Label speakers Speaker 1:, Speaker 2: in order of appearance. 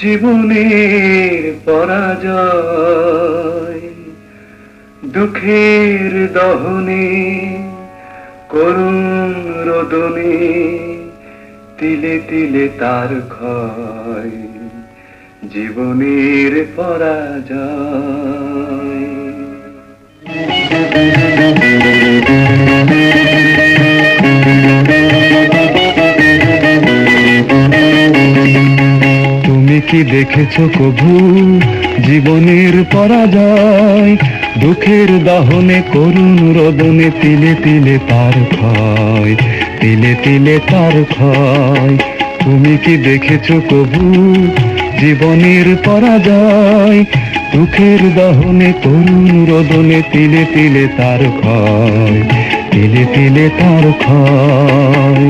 Speaker 1: জীবনের পরাজয়, দুঃখের দহনে করুণ রোদনে, তিলে তিলে তার ক্ষয়, জীবনের পরাজয়। তুমি কি দেখেছো কভু জীবনের পরাজয়, দুঃখের দহনে করুণ রোদনে, তিলে তিলে তার ক্ষয়, তিলে তিলে তার ক্ষয়। তুমি কি দেখেছো কভু জীবনের পরাজয়, দুঃখের দহনে করুণ রোদনে, তিলে তিলে তার ক্ষয়, তিলে তিলে তার ক্ষয়।